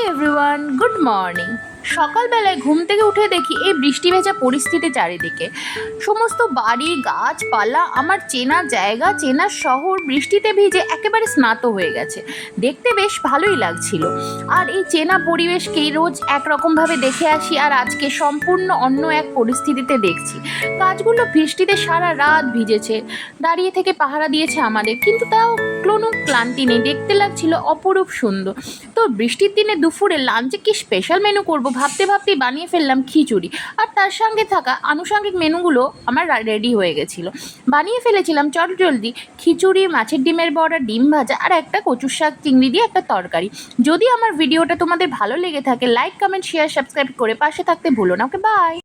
Everyone, good morning. সকালবেলায় ঘুম থেকে উঠে দেখি এই বৃষ্টি ভেজা পরিস্থিতি চারিদিকে। সমস্ত বাড়ি, গাছপালা, আমার চেনা জায়গা, চেনা শহর বৃষ্টিতে ভিজে একেবারে স্নাত হয়ে গেছে। দেখতে বেশ ভালোই লাগছিল। আর এই চেনা পরিবেশকেই রোজ একরকমভাবে দেখে আসি, আর আজকে সম্পূর্ণ অন্য এক পরিস্থিতিতে দেখছি। গাছগুলো বৃষ্টিতে সারা রাত ভিজেছে, দাঁড়িয়ে থেকে পাহারা দিয়েছে আমাদের, কিন্তু তাও কোনো ক্লান্তি নেই। দেখতে লাগছিল অপরূপ সুন্দর। তো বৃষ্টির দিনে দুপুরে লাঞ্চে কি স্পেশাল মেনু করব ভাবতে ভাবতেই বানিয়ে ফেললাম খিচুড়ি। আর তার সঙ্গে থাকা আনুষঙ্গিক মেনুগুলো আমার রেডি হয়ে গেছিলো। বানিয়ে ফেলেছিলাম চটজলদি খিচুড়ি, মাছের ডিমের বড়া, ডিম ভাজা, আর একটা কচুর শাক চিংড়ি দিয়ে একটা তরকারি। যদি আমার ভিডিওটা তোমাদের ভালো লেগে থাকে, লাইক, কমেন্ট, শেয়ার, সাবস্ক্রাইব করে পাশে থাকতে ভুলো না। ওকে, বাই।